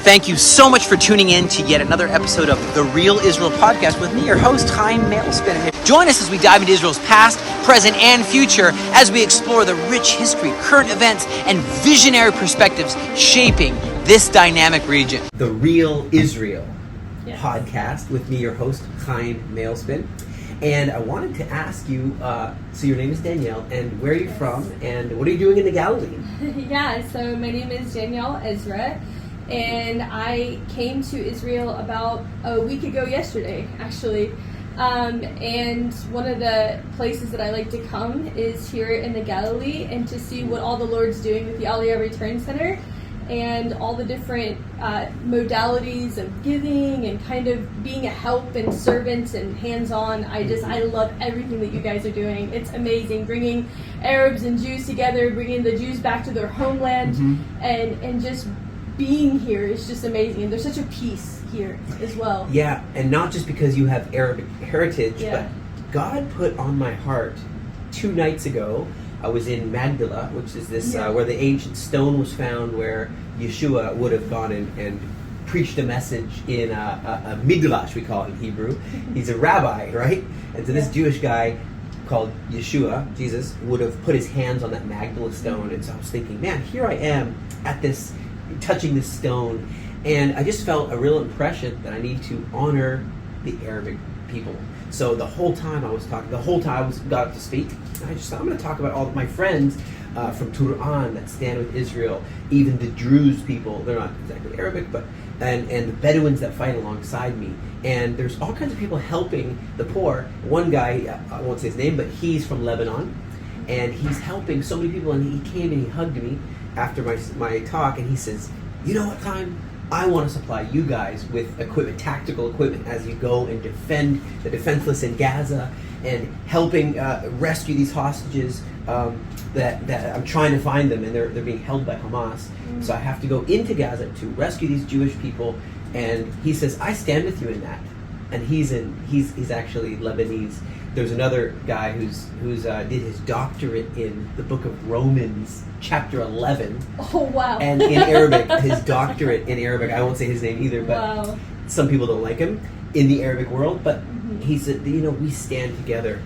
Thank you so much for tuning in to yet another episode of the Real Israel Podcast with me, your host, Chaim Interviews. Join us as we dive into Israel's past, present, and future as we explore the rich history, current events, and visionary perspectives shaping this dynamic region. The Real Israel Podcast with me, your host, Chaim Interviews. And I wanted to ask you, so your name is Danielle, and where are you from, and what are you doing in the Galilee? So my name is Danielle Ezra, and I came to Israel about a week ago yesterday, actually. And one of the places that I like to come is here in the Galilee, and to see what all the Lord's doing with the Aliyah Return Center, and all the different modalities of giving and kind of being a help and servant and hands-on. I love everything that you guys are doing. It's amazing, bringing Arabs and Jews together, bringing the Jews back to their homeland, and just being here is just amazing. And there's such a peace here as well. Yeah, and not just because you have Arabic heritage, but God put on my heart 2 nights ago. I was in Magdala, which is this where the ancient stone was found where Yeshua would have gone and preached a message in a midrash, we call it in Hebrew. He's a rabbi, right? And so this Jewish guy called Yeshua, Jesus, would have put his hands on that Magdala stone. And so I was thinking, man, here I am at this, touching this stone. And I just felt a real impression that I need to honor the Arabic people. So the whole time I was talking, got up to speak, I just thought I'm going to talk about all of my friends from Turan that stand with Israel, even the Druze people. They're not exactly Arabic, but and the Bedouins that fight alongside me. And there's all kinds of people helping the poor. One guy, I won't say his name, but he's from Lebanon, and he's helping so many people. And he came and he hugged me after my talk, and he says, "You know what, Chaim? I want to supply you guys with equipment, tactical equipment, as you go and defend the defenseless in Gaza and helping rescue these hostages that I'm trying to find them, and they're being held by Hamas. So I have to go into Gaza to rescue these Jewish people." And he says, "I stand with you in that." And he's actually Lebanese. There's another guy who's did his doctorate in the book of Romans, chapter 11. Oh, wow. And in Arabic, his doctorate in Arabic, I won't say his name either, but some people don't like him in the Arabic world, but he said, we stand together.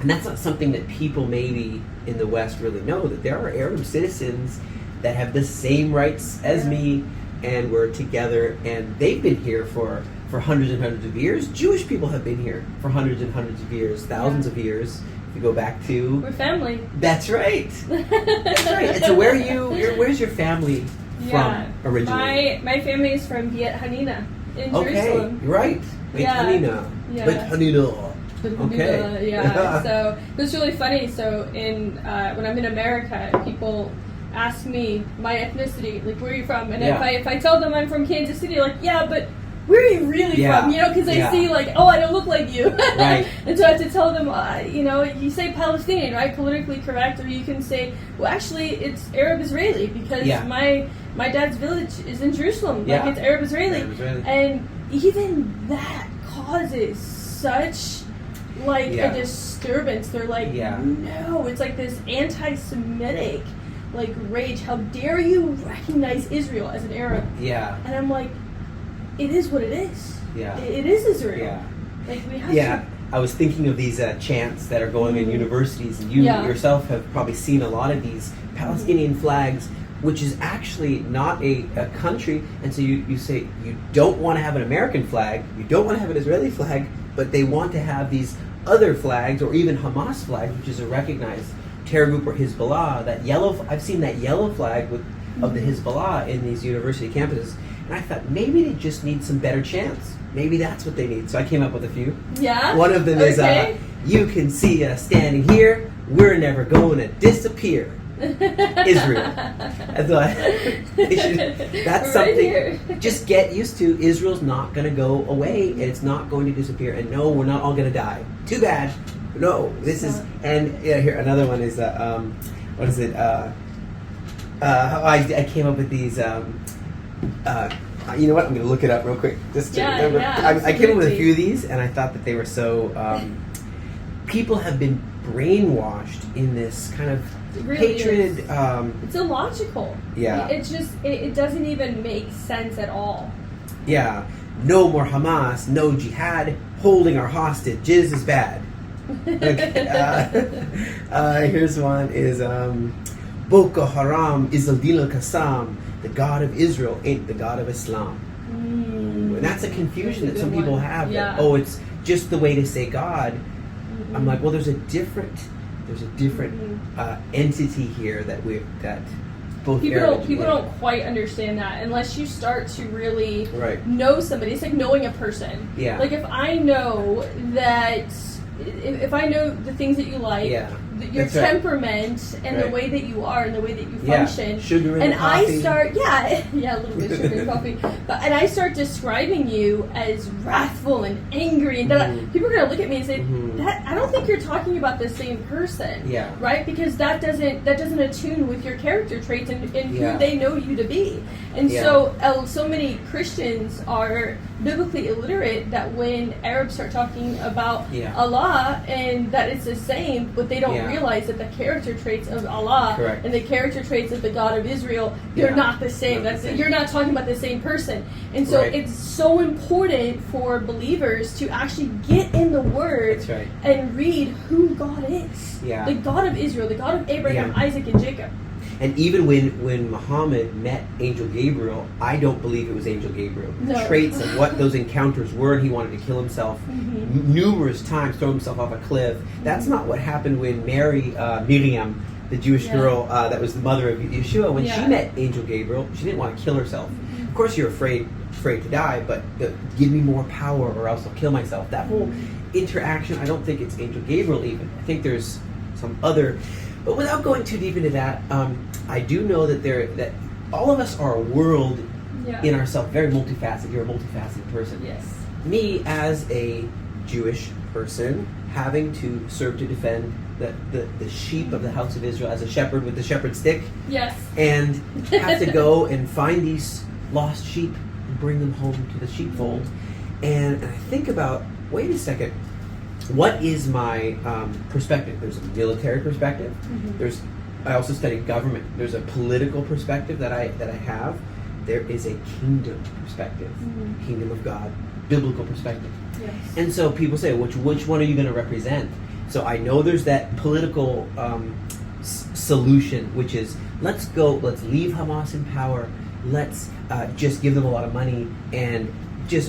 And that's not something that people maybe in the West really know, that there are Arab citizens that have the same rights as me, and we're together, and they've been here for hundreds and hundreds of years. Jewish people have been here for hundreds and hundreds of years, thousands of years. If you go back to... We're family. That's right. That's right. And so where's your family from originally? My family is from Beit Hanina in Jerusalem. Okay, right. Beit Hanina. Beit Hanina. Okay. So it's really funny. So when I'm in America, people ask me my ethnicity, like, where are you from? And if I tell them I'm from Kansas City, like, but where are you really from? Because they see, like, oh, I don't look like you. Right. And so I have to tell them, you say Palestinian, right? Politically correct. Or you can say, well, actually, it's Arab-Israeli, because my dad's village is in Jerusalem. Like, it's Arab-Israeli. And even that causes such, like, a disturbance. They're like, no, it's like this anti-Semitic, like, rage. How dare you recognize Israel as an Arab? Yeah. And I'm like, it is what it is. Yeah. It is Israel. Yeah. Like, we have to. I was thinking of these chants that are going in universities, and you yourself have probably seen a lot of these Palestinian flags, which is actually not a country. And so you say you don't want to have an American flag, you don't want to have an Israeli flag, but they want to have these other flags, or even Hamas flag, which is a recognized terror group, or Hezbollah. I've seen that yellow flag of the Hezbollah in these university campuses. And I thought, maybe they just need some better chants. Maybe that's what they need. So I came up with a few. Yeah? One of them is, you can see us standing here. We're never going to disappear. Israel. I thought, that's something. Here. Just get used to. Israel's not going to go away, and it's not going to disappear. And no, we're not all going to die. Too bad. No, this is... And here, another one is, what is it? I came up with these... you know what? I'm going to look it up real quick just to remember. I came up with a few of these, and I thought that they were so... people have been brainwashed in this kind of really hatred. is. It's illogical. Yeah. It's just, it doesn't even make sense at all. Yeah. No more Hamas, no jihad, holding our hostage. Jizz is bad. Okay. Here's one is Boko Haram is al-Din al-Qassam. The God of Israel ain't the God of Islam. And that's a confusion that some people have. Yeah. That, it's just the way to say God. I'm like, well, there's a different entity here that both people don't quite understand that unless you start to really know somebody. It's like knowing a person. Yeah. Like if I know that, if I know the things that you like, your temperament and the way that you are and the way that you function, sugar in and the coffee. I start, a little bit of sugar in coffee, and I start describing you as wrathful and angry, and people are gonna look at me and say, "That I don't think you're talking about the same person." Yeah. Right? Because that doesn't attune with your character traits and who they know you to be. And so many Christians are biblically illiterate that when Arabs start talking about Allah and that it's the same, but they don't realize that the character traits of Allah and the character traits of the God of Israel, they're not the same. You're not talking about the same person. And so it's so important for believers to actually get in the Word and read who God is. Yeah. The God of Israel, the God of Abraham, Isaac, and Jacob. And even when Muhammad met Angel Gabriel, I don't believe it was Angel Gabriel. No. The traits of what those encounters were, he wanted to kill himself numerous times, throw himself off a cliff. That's not what happened when Miriam, the Jewish girl that was the mother of Yeshua, when she met Angel Gabriel, she didn't want to kill herself. Of course you're afraid to die, but give me more power or else I'll kill myself. That whole interaction, I don't think it's Angel Gabriel even. I think there's some other... But without going too deep into that, I do know that all of us are a world in ourselves, very multifaceted. You're a multifaceted person. Yes. Me, as a Jewish person, having to serve to defend the sheep of the house of Israel as a shepherd with the shepherd stick. Yes. And have to go and find these lost sheep and bring them home to the sheepfold. And I think about, wait a second, what is my perspective? There's a military perspective. I also study government. There's a political perspective that I have. There is a kingdom perspective, kingdom of God, biblical perspective. Yes. And so people say, which one are you going to represent? So I know there's that political solution, which is let's leave Hamas in power. Let's just give them a lot of money and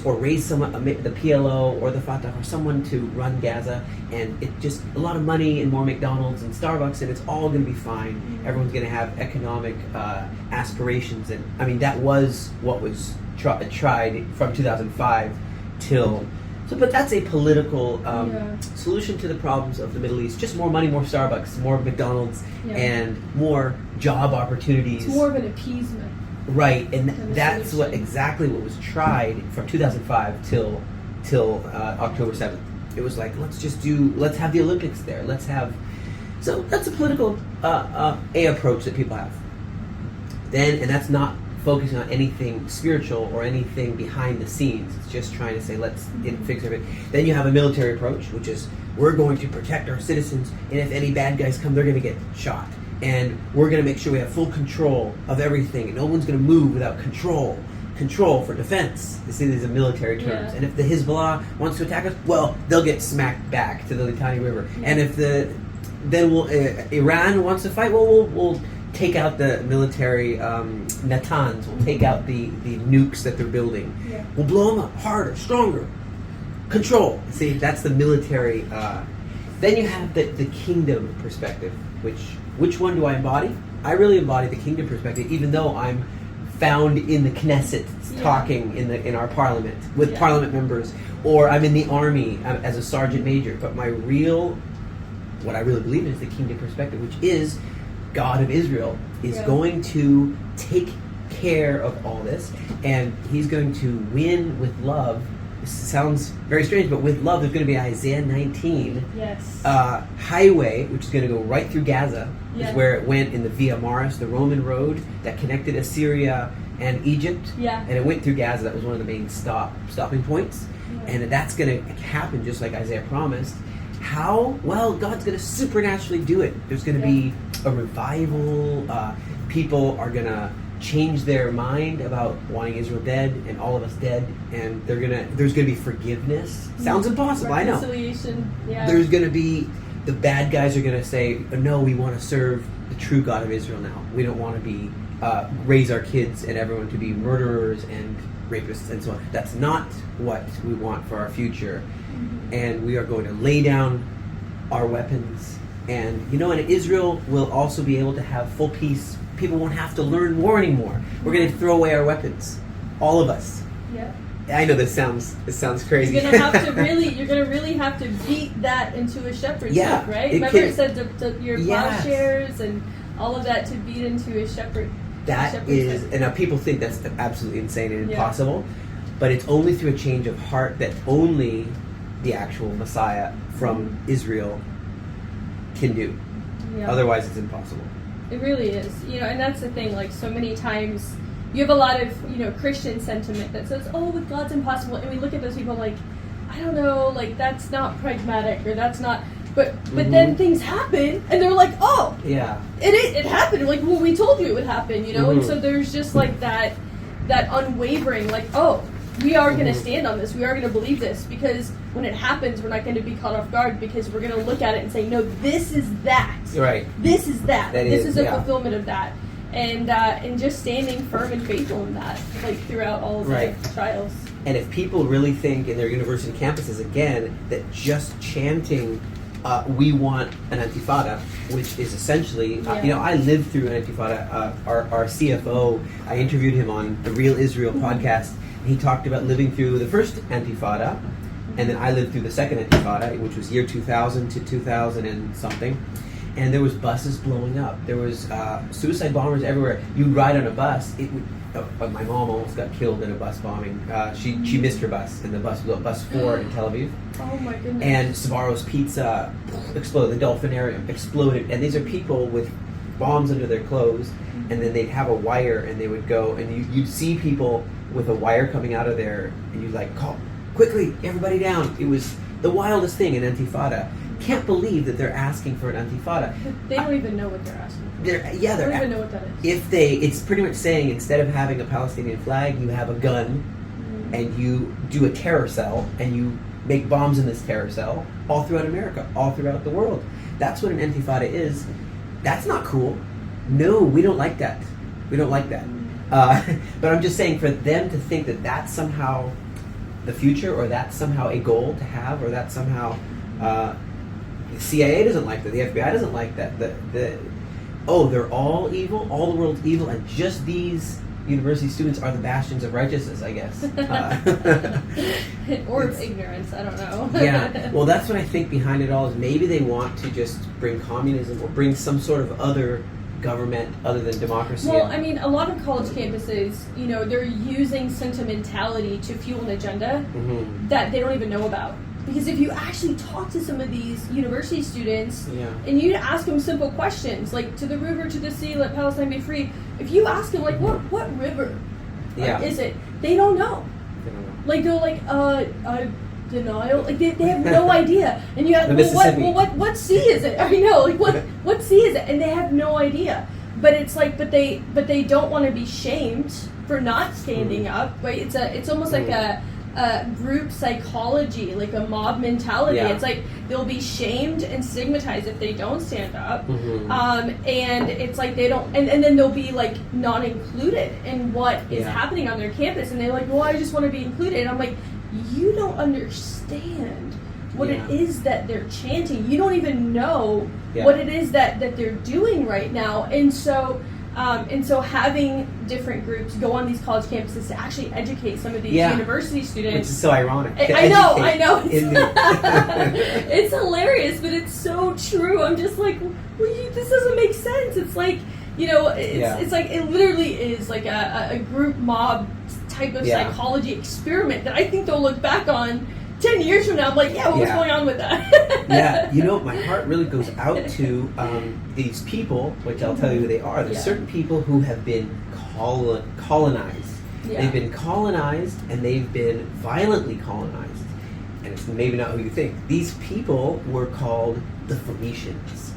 or raise someone, the PLO or the Fatah or someone to run Gaza, and it just a lot of money and more McDonald's and Starbucks, and it's all going to be fine. Everyone's going to have economic aspirations, and I mean that was what was tried from 2005 till. So, but that's a political solution to the problems of the Middle East. Just more money, more Starbucks, more McDonald's, and more job opportunities. It's more of an appeasement. Right, and that's exactly what was tried from 2005 till October 7th. It was like, let's have the Olympics there. So that's a political approach that people have. And that's not focusing on anything spiritual or anything behind the scenes. It's just trying to say, let's fix everything. Then you have a military approach, which is, we're going to protect our citizens, and if any bad guys come, they're going to get shot. And we're going to make sure we have full control of everything, and no one's going to move without control for defense. You see, these are military terms. And if the Hezbollah wants to attack us, well, they'll get smacked back to the Litani River. And if Iran wants to fight, well, we'll take out the military Natanz. We'll take out the nukes that they're building. We'll blow them up harder, stronger. Control. See, that's the military. Then you have the kingdom perspective, which one do I embody? I really embody the kingdom perspective, even though I'm found in the Knesset talking in our parliament with parliament members, or I'm in the army as a sergeant major. But what I really believe in is the kingdom perspective, which is God of Israel is going to take care of all this, and he's going to win with love. This sounds very strange, but with love, there's going to be Isaiah 19 highway, which is going to go right through Gaza. Is where it went in the Via Maris, the Roman road that connected Assyria and Egypt. And it went through Gaza. That was one of the main stopping points. And that's going to happen just like Isaiah promised. How? Well, God's going to supernaturally do it. There's going to be a revival. People are gonna change their mind about wanting Israel dead and all of us dead, and there's gonna be forgiveness. Sounds impossible, I know. Reconciliation, yeah. There's gonna be, the bad guys are gonna say, no, we want to serve the true God of Israel now. We don't want to be raise our kids and everyone to be murderers and rapists and so on. That's not what we want for our future. And we are going to lay down our weapons. And and Israel will also be able to have full peace. People won't have to learn war anymore. We're going to throw away our weapons, all of us. Yeah. I know this sounds crazy. You're gonna really have to beat that into a shepherd's hook, right? Remember it said to your plowshares and all of that to beat into a shepherd. That is, and now people think that's absolutely insane and impossible, but it's only through a change of heart that only the actual Messiah from Israel can do. Yeah. Otherwise, it's impossible. It really is, and that's the thing. Like so many times, you have a lot of Christian sentiment that says, "Oh, with God's impossible," and we look at those people like, I don't know, like that's not pragmatic or that's not. But then things happen, and they're like, "Oh, yeah, it happened." Like, well, we told you it would happen, And so there's just like that unwavering, like, "Oh, we are going to stand on this. We are going to believe this because when it happens, we're not going to be caught off guard because we're going to look at it and say, no, this is that. Right. This is that. This is a fulfillment of that." And just standing firm and faithful in that, like throughout all of the trials. And if people really think in their university campuses again that just chanting, we want an intifada, which is essentially, I lived through an intifada. Our CFO, I interviewed him on the Real Israel podcast. And he talked about living through the first intifada, and then I lived through the second intifada, which was year 2000 to 2000 and something. And there was buses blowing up. There was suicide bombers everywhere. You'd ride on a bus. My mom almost got killed in a bus bombing. She missed her bus, and the bus blew up. Bus 4 in Tel Aviv. Oh my goodness. And Sbarro's Pizza exploded. The Dolphinarium exploded. And these are people with bombs under their clothes, and then they'd have a wire, and they would go, and you'd see people with a wire coming out of there, and you'd like, call, quickly, everybody down. It was the wildest thing in Intifada. Can't believe that they're asking for an Intifada. They don't even know what they're asking for. They don't even know what that is. It's pretty much saying instead of having a Palestinian flag, you have a gun, and you do a terror cell, and you make bombs in this terror cell all throughout America, all throughout the world. That's what an Intifada is. That's not cool. No, we don't like that. We don't like that. But I'm just saying, for them to think that that's somehow the future, or that's somehow a goal to have, or that's somehow the CIA doesn't like that, the FBI doesn't like that. They're all evil, all the world's evil, and just these university students are the bastions of righteousness, I guess. Or of ignorance, I don't know. Yeah, well, that's what I think behind it all is maybe they want to just bring communism or bring some sort of other government other than democracy. Well, I mean, a lot of college campuses, they're using sentimentality to fuel an agenda that they don't even know about. Because if you actually talk to some of these university students, and you ask them simple questions, like, to the river, to the sea, let Palestine be free, if you ask them, like, what river is it? They don't know. Like, they're like, denial? Like, they have no idea. And you have, what sea is it? I know, like, what sea is it? And they have no idea. But it's like, but they don't want to be shamed for not standing up, right? It's almost like a group psychology, like a mob mentality. It's like they'll be shamed and stigmatized if they don't stand up, and it's like they don't, and then they'll be like not included in what is happening on their campus, and they're like, well, I just want to be included. And I'm like, you don't understand what it is that they're chanting. You don't even know what it is that they're doing right now. And so having different groups go on these college campuses to actually educate some of these university students. Which is so ironic. I know. It's hilarious, but it's so true. I'm just like, this doesn't make sense. It's like, it's like, it literally is like a group mob type of psychology experiment that I think they'll look back on 10 years from now. I'm like, what was going on with that? My heart really goes out to these people, which I'll tell you who they are. There's certain people who have been colonized. They've been colonized, and they've been violently colonized. And it's maybe not who you think. These people were called the Phoenicians.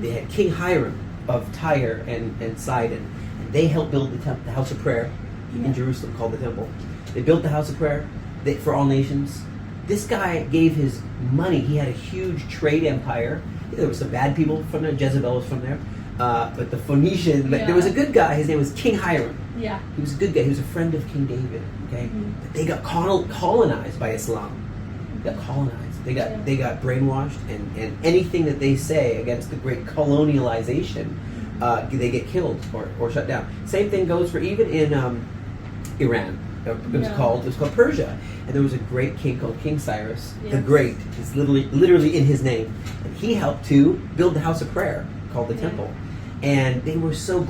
They had King Hiram of Tyre and Sidon. And they helped build the house of prayer in Jerusalem called the temple. They built the house of prayer for all nations. This guy gave his money. He had a huge trade empire. There were some bad people from there. Jezebel was from there. But the Phoenician, there was a good guy. His name was King Hiram. Yeah. He was a good guy. He was a friend of King David. Okay. But they got colonized by Islam. They got colonized. They got brainwashed, and anything that they say against the great colonialization, they get killed or shut down. Same thing goes for even in Iran. It was called Persia, and there was a great king called King Cyrus the Great. It's literally in his name, and he helped to build the house of prayer called the temple. And they were so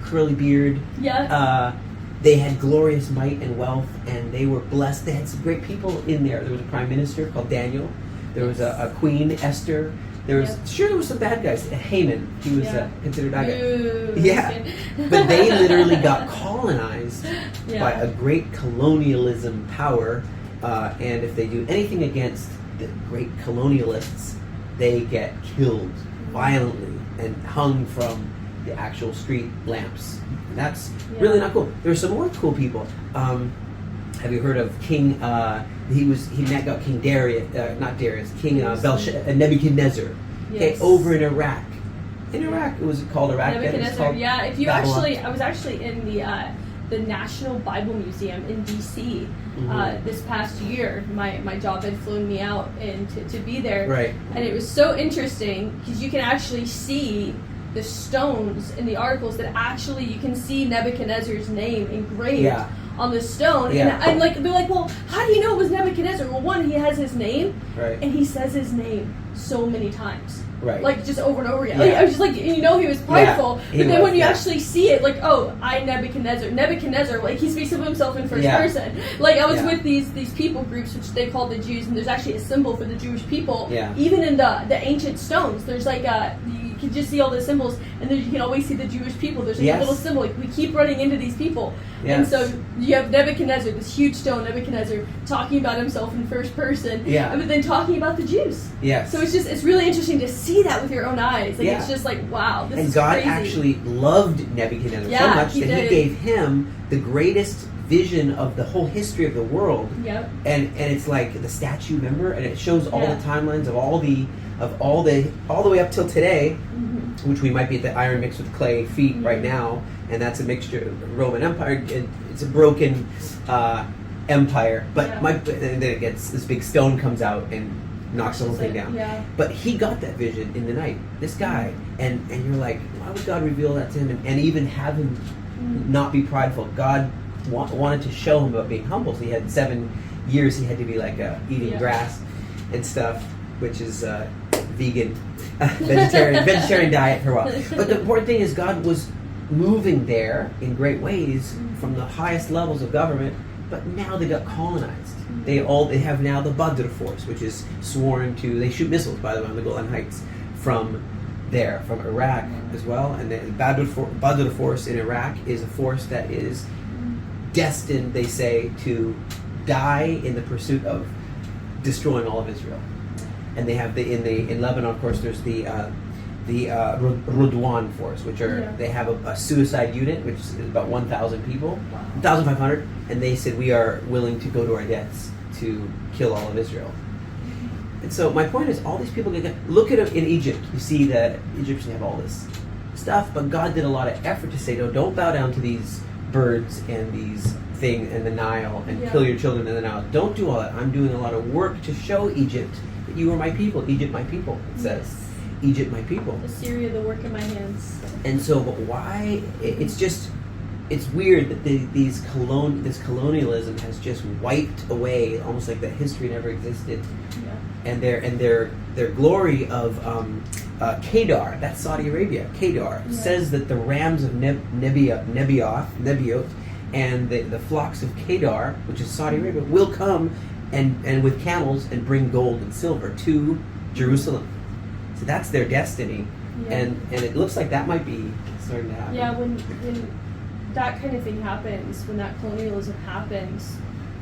curly beard. Yeah. They had glorious might and wealth, and they were blessed. They had some great people in there. There was a prime minister called Daniel. There was a queen, Esther. There was there were some bad guys. Haman, he was considered bad guy. Yeah, but they literally got colonized by a great colonialism power, and if they do anything against the great colonialists, they get killed violently and hung from the actual street lamps. And that's really not cool. There's some more cool people. Have you heard of King? He got King Darius, not Darius, King Nebuchadnezzar. Okay, over in Iraq. In Iraq, it was called Iraq. Nebuchadnezzar. Yeah, if you I was actually in the National Bible Museum in D.C. This past year. My job had flown me out and to be there. Right. And it was so interesting because you can actually see the stones in the articles that actually you can see Nebuchadnezzar's name engraved on the stone. Yeah. And they're like, well, how do you know it was Nebuchadnezzar? Well, one, he has his name, right, and he says his name so many times. Right. Like, just over and over again. Like, I was just like, he was prideful. But then when you actually see it, like, oh, I Nebuchadnezzar, like, he speaks of himself in first person. Like, I was with these people groups, which they call the Jews, and there's actually a symbol for the Jewish people. Yeah. Even in the ancient stones, there's like you can just see all the symbols, and then you can always see the Jewish people. There's like a little symbol. Like, we keep running into these people. Yes. And so you have Nebuchadnezzar, this huge stone, Nebuchadnezzar, talking about himself in first person, but then talking about the Jews. Yes. So it's really interesting to see that with your own eyes. Like, it's just like, wow, this is God crazy. actually loved Nebuchadnezzar so much that he gave him the greatest vision of the whole history of the world. Yep. And it's like the statue, remember? And it shows all the timelines of all the way up till today, which we might be at the iron mixed with clay feet right now, and that's a mixture of Roman Empire. It's a broken empire, but and then it gets this big stone comes out and knocks the whole thing down. Yeah. But he got that vision in the night. This guy, and you're like, why would God reveal that to him and even have him not be prideful? God wanted to show him about being humble. So he had 7 years. He had to be like eating grass and stuff, which is vegan, vegetarian diet for a while. But the important thing is God was moving there in great ways from the highest levels of government. But now they got colonized. They have now the Badr force, which is sworn to. They shoot missiles, by the way, on the Golan Heights from there, from Iraq as well. And the Badr force in Iraq is a force that is destined, they say, to die in the pursuit of destroying all of Israel. And they have in Lebanon, of course, there's the Rudwan force, which are they have a suicide unit, which is about 1,000 people, 1,500, and they said we are willing to go to our deaths to kill all of Israel. And so my point is, all these people look at it in Egypt. You see that Egyptians have all this stuff, but God did a lot of effort to say, no, don't bow down to these birds and these things in the Nile and kill your children in the Nile. Don't do all that. I'm doing a lot of work to show Egypt that you are my people. Egypt, my people, it says. Egypt, my people. Assyria, the work of my hands. And so, but why? It's weird that this colonialism has just wiped away, almost like that history never existed. Yeah. And their glory of Kedar, that's Saudi Arabia. Kedar says that the rams of Nebaioth, and the flocks of Kedar, which is Saudi Arabia, will come and with camels and bring gold and silver to Jerusalem. So that's their destiny, and it looks like that might be starting to happen. Yeah, when that kind of thing happens, when that colonialism happens,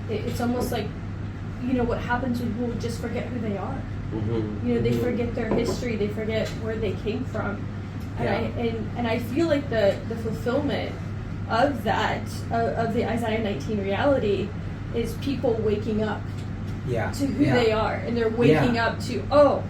it's almost like, what happens when people just forget who they are. They forget their history, they forget where they came from, And I feel like the fulfillment of that, of the Isaiah 19 reality, is people waking up to who they are, and they're waking up to, oh,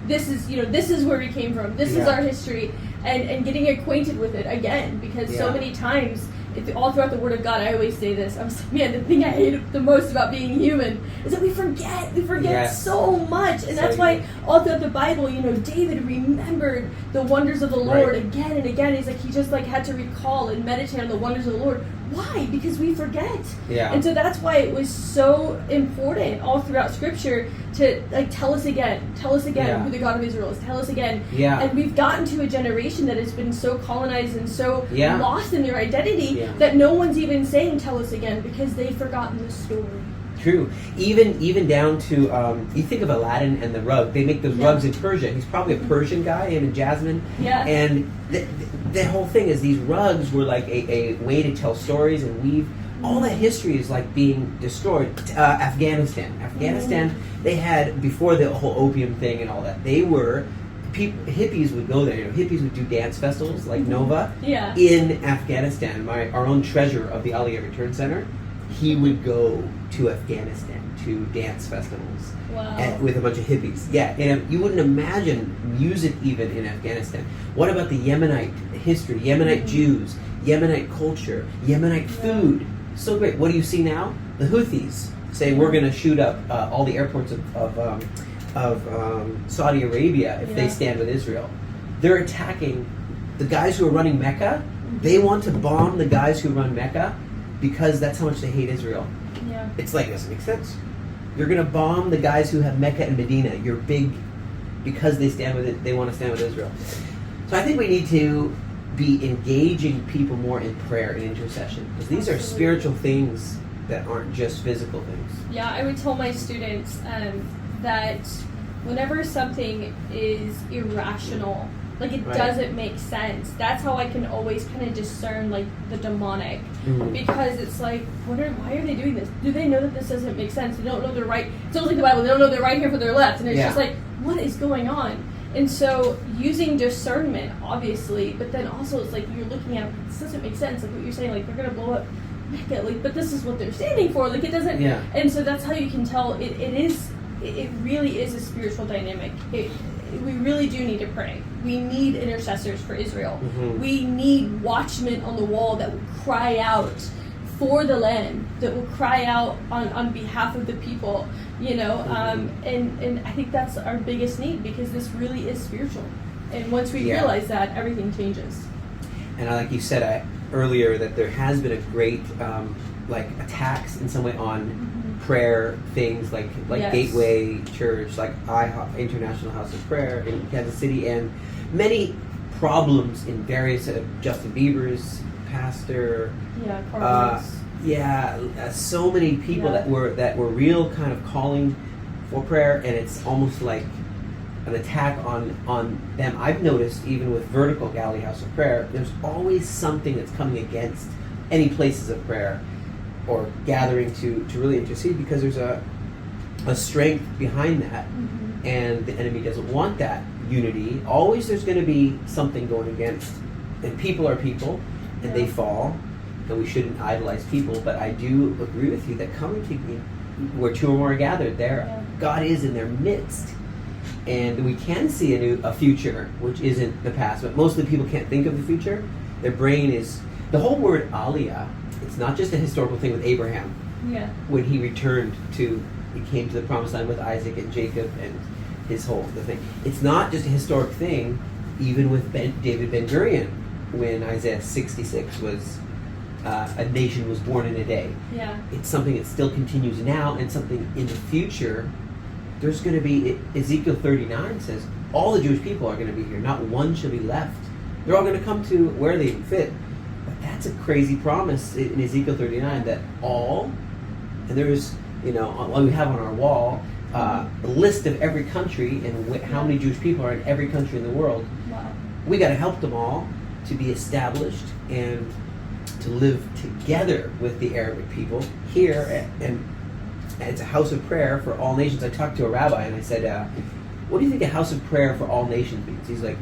this is where we came from, this is our history, and getting acquainted with it again, because so many times, all throughout the Word of God, I always say this, I'm like, man, the thing I hate the most about being human is that we forget so much, and that's why all throughout the Bible, David remembered the wonders of the Lord again and again. He's like, he just had to recall and meditate on the wonders of the Lord. Why? Because we forget. And so that's why it was so important all throughout Scripture to tell us again who the God of Israel is. Tell us again. And we've gotten to a generation that has been so colonized and so lost in their identity that no one's even saying tell us again, because they've forgotten the story. True. Even down to you think of Aladdin and the rug. They make those rugs in Persia. He's probably a Persian guy, him and Jasmine. And the whole thing is these rugs were like a way to tell stories and weave. All that history is being destroyed. Afghanistan, they had, before the whole opium thing and all that, they were hippies would go there. Hippies would do dance festivals like Nova in Afghanistan. Our own treasurer of the Aliyah Return Center, he would go to Afghanistan to dance festivals with a bunch of hippies. And you wouldn't imagine music even in Afghanistan. What about the Yemenite history, Yemenite Jews, Yemenite culture, Yemenite food? So great. What do you see now? The Houthis say we're going to shoot up all the airports of Saudi Arabia if they stand with Israel. They're attacking the guys who are running Mecca. They want to bomb the guys who run Mecca because that's how much they hate Israel. It's like, doesn't make sense. You're going to bomb the guys who have Mecca and Medina. You're big because they stand with it. They want to stand with Israel. So I think we need to be engaging people more in prayer and intercession, because these are spiritual things that aren't just physical things. I would tell my students that whenever something is irrational, doesn't make sense, that's how I can always kind of discern the demonic, because it's like, why are they doing this? Do they know that this doesn't make sense? They don't know they're right. It's almost like the Bible, they don't know they're right here for their left, and it's just like, what is going on? And so using discernment, obviously, but then also it's like you're looking at, this doesn't make sense, like what you're saying, they're going to blow up Mecca, but this is what they're standing for, it doesn't, and so that's how you can tell it really is a spiritual dynamic. We really do need to pray. We need intercessors for Israel. We need watchmen on the wall that will cry out for the land, that will cry out on behalf of the people, and I think that's our biggest need, because this really is spiritual. And once we realize that, everything changes. And like you said earlier, that there has been a great attacks in some way on prayer things, like Gateway Church, like IHOP, International House of Prayer in Kansas City, and many problems in various Justin Bieber's pastor. So many people that were real kind of calling for prayer, and it's almost like an attack on them. I've noticed even with Vertical Galilee House of Prayer, there's always something that's coming against any places of prayer or gathering to really intercede, because there's a strength behind that, and the enemy doesn't want that unity. Always there's going to be something going against, and people are people, and they fall, and we shouldn't idolize people. But I do agree with you that coming to me, where two or more are gathered, there God is in their midst, and we can see a future which isn't the past. But mostly people can't think of the future. Their brain is, the whole word Aliyah, it's not just a historical thing with Abraham. When he came to the promised land with Isaac and Jacob and his whole thing. It's not just a historic thing, even with David Ben-Gurion, when Isaiah 66 was, a nation was born in a day. It's something that still continues now, and something in the future. There's going to be, Ezekiel 39 says, all the Jewish people are going to be here. Not one shall be left. They're all going to come to where they fit. But that's a crazy promise in Ezekiel 39, that all, and there's, we have on our wall, a list of every country and how many Jewish people are in every country in the world. We got to help them all to be established and to live together with the Arabic people here, and it's a house of prayer for all nations. I talked to a rabbi and I said, what do you think a house of prayer for all nations means? He's like,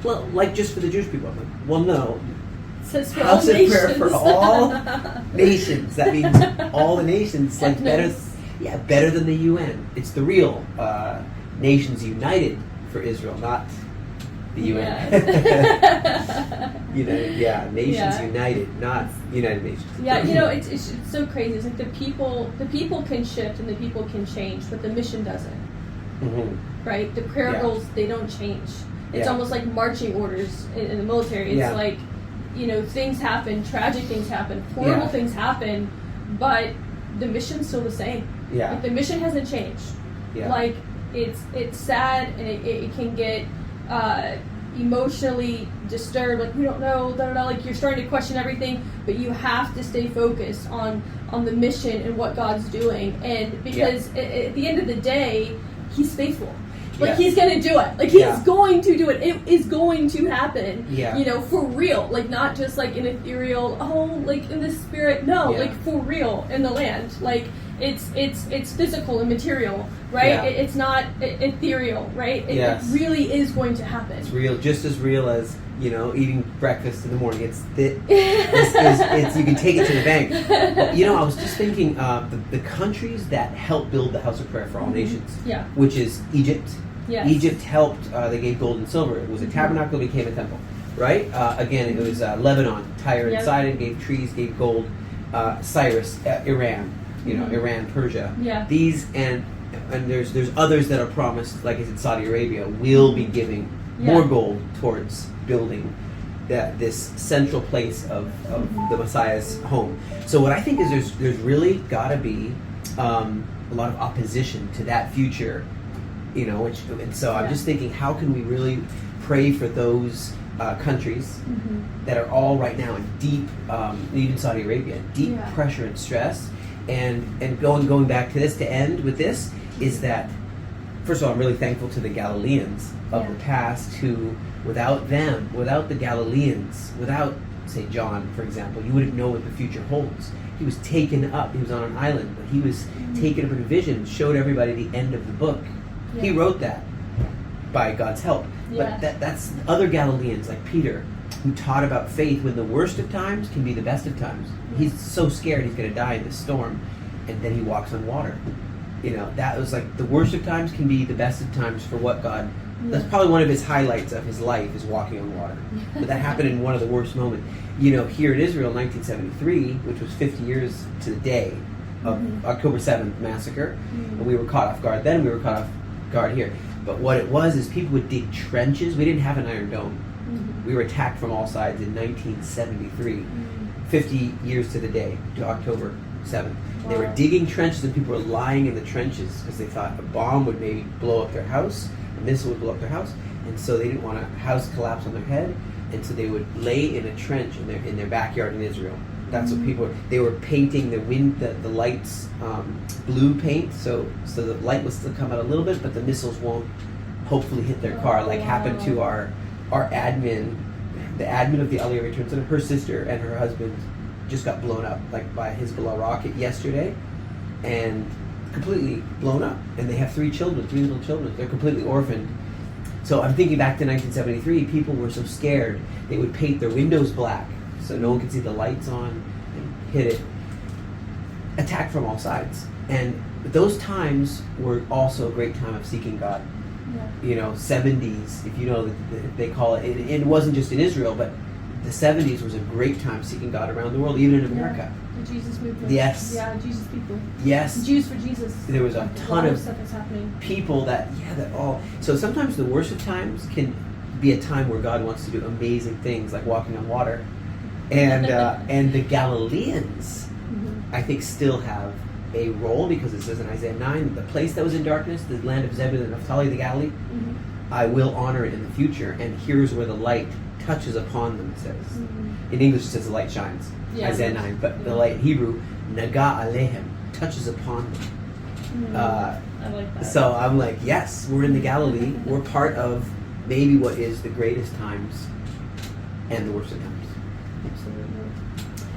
well, like just for the Jewish people. I'm like, well, no. It says for House all of nations. prayer for all nations. That means all the nations. Like better than the UN. It's the real Nations United for Israel, not the UN. Nations United, not United Nations. Yeah, it's so crazy. It's like the people can shift and the people can change, but the mission doesn't. Mm-hmm. Right? The prayer goals, they don't change. It's almost like marching orders in the military. It's like, things happen, tragic things happen, horrible things happen, but the mission's still the same. Yeah. Like, the mission hasn't changed. Yeah. Like, it's sad and it can get emotionally disturbed, like we don't know, like you're starting to question everything, but you have to stay focused on the mission and what God's doing, and because at the end of the day, He's faithful. Like He's gonna do it. Like He's going to do it. It is going to happen. Yeah. For real. Like not just like an ethereal, like in the spirit. No, like for real in the land. Like it's physical and material, right? Yeah. It's not ethereal, right? It really is going to happen. It's real, just as real as eating breakfast in the morning. It's you can take it to the bank. I was just thinking the countries that helped build the House of Prayer for All Nations, which is Egypt. Yes. Egypt helped. They gave gold and silver. It was a tabernacle, became a temple. Right? Again, it was Lebanon, Tyre and Sidon gave trees, gave gold. Cyrus, Iran. Iran, Persia. Yeah. These and there's others that are promised, like I said, Saudi Arabia will be giving more gold towards building this central place of the Messiah's home. So what I think is there's really got to be a lot of opposition to that future, and so I'm just thinking, how can we really pray for those countries that are all right now in deep, even Saudi Arabia, deep pressure and stress, and going back to this to end with this is that, first of all, I'm really thankful to the Galileans of the past who, without them, without the Galileans, without, say, John, for example, you wouldn't know what the future holds. He was taken up. He was on an island, but he was taken up in a vision and showed everybody the end of the book. Yeah. He wrote that by God's help. Yeah. But that's other Galileans, like Peter, who taught about faith when the worst of times can be the best of times. He's so scared he's going to die in this storm, and then he walks on water. That was like the worst of times can be the best of times for what God. That's probably one of his highlights of his life, is walking on water. But that happened in one of the worst moments. Here in Israel in 1973, which was 50 years to the day of October 7th massacre, and we were caught off guard then, we were caught off guard here. But what it was is people would dig trenches. We didn't have an Iron Dome. We were attacked from all sides in 1973, 50 years to the day, to October 7th. Wow. They were digging trenches and people were lying in the trenches because they thought a bomb would maybe blow up their house, a missile would blow up their house, and so they didn't want a house collapse on their head, and so they would lay in a trench in their backyard in Israel. That's what people were. They were painting the lights blue paint, so the light will still come out a little bit, but the missiles won't hopefully hit their car, like happened to our admin, the admin of the Aliyah Return Center. Her sister and her husband just got blown up, like by a Hezbollah rocket yesterday, and completely blown up. And they have three little children. They're completely orphaned. So I'm thinking back to 1973. People were so scared they would paint their windows black so no one could see the lights on and hit it. Attacked from all sides. And those times were also a great time of seeking God. Yeah. 70s, if they call it. It wasn't just in Israel, but the 70s was a great time seeking God around the world, even in America. The Jesus movement. Yes. Yeah, Jesus people. Yes. Jews for Jesus. There was a ton of stuff that's happening. People that all. So sometimes the worst of times can be a time where God wants to do amazing things, like walking on water. And the Galileans, I think, still have a role, because it says in Isaiah 9, the place that was in darkness, the land of Zebulun and Naphtali, the Galilee, I will honor it in the future, and here's where the light touches upon them, it says. In English it says the light shines, Isaiah 9, but the light in Hebrew, Naga Alehem, touches upon them. I like that. So I'm like, yes, we're in the Galilee, we're part of maybe what is the greatest times and the worst of times. Absolutely.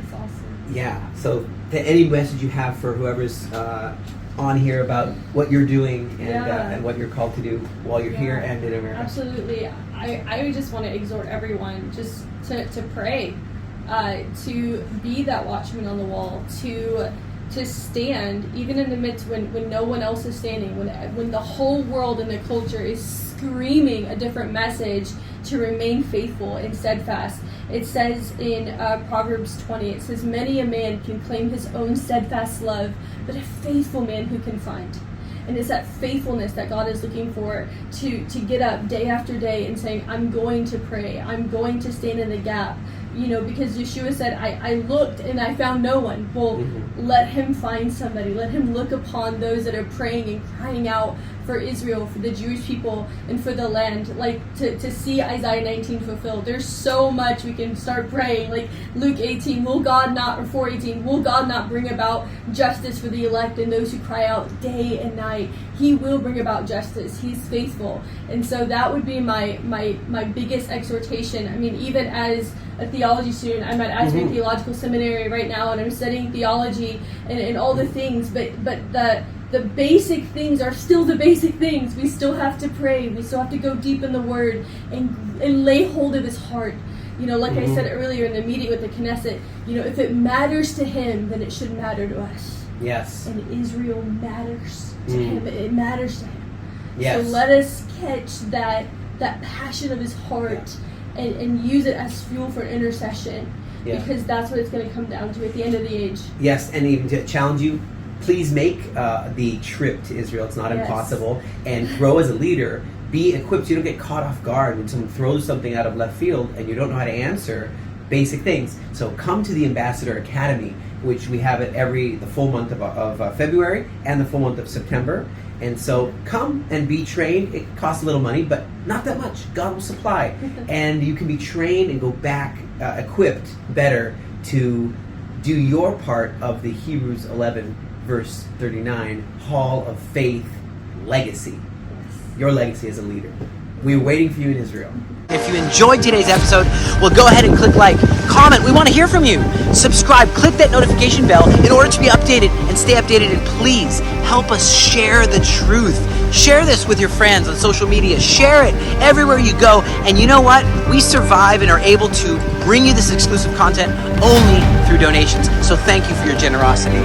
That's awesome. Yeah, so any message you have for whoever's on here about what you're doing and what you're called to do while you're here and in America. Absolutely. I just want to exhort everyone just to pray, to be that watchman on the wall, to stand even in the midst when no one else is standing, when the whole world and the culture is screaming a different message, to remain faithful and steadfast. It says in Proverbs 20, it says, many a man can claim his own steadfast love, but a faithful man who can find. And it's that faithfulness that God is looking for, to get up day after day and saying, I'm going to pray, I'm going to stand in the gap. Because Yeshua said, I looked and I found no one. Well, let him find somebody. Let him look upon those that are praying and crying out for Israel, for the Jewish people, and for the land. Like, to see Isaiah 19 fulfilled. There's so much we can start praying. Like Luke 18, will God not bring about justice for the elect and those who cry out day and night? He will bring about justice. He's faithful. And so that would be my biggest exhortation. I mean, even as a theology student, I'm at Asbury Theological Seminary right now, and I'm studying theology and all the things, but the basic things are still the basic things. We still have to pray. We still have to go deep in the Word and lay hold of His heart. Like I said earlier in the meeting with the Knesset, if it matters to Him, then it should matter to us. Yes. And Israel matters to Him. It matters to Him. Yes. So let us catch that passion of His heart and use it as fuel for intercession, because that's what it's going to come down to at the end of the age. Yes, and even to challenge you, please make the trip to Israel. It's not impossible. And grow as a leader. Be equipped so you don't get caught off guard when someone throws something out of left field and you don't know how to answer basic things. So come to the Ambassador Academy, which we have it the full month of February and the full month of September. And so come and be trained. It costs a little money, but not that much. God will supply. And you can be trained and go back equipped better to do your part of the Hebrews 11 verse 39 Hall of Faith legacy. Your legacy as a leader. We're waiting for you in Israel. If you enjoyed today's episode, well, go ahead and click like, comment. We want to hear from you. Subscribe, click that notification bell in order to be updated and stay updated. And please help us share the truth. Share this with your friends on social media. Share it everywhere you go. And you know what? We survive and are able to bring you this exclusive content only through donations. So thank you for your generosity.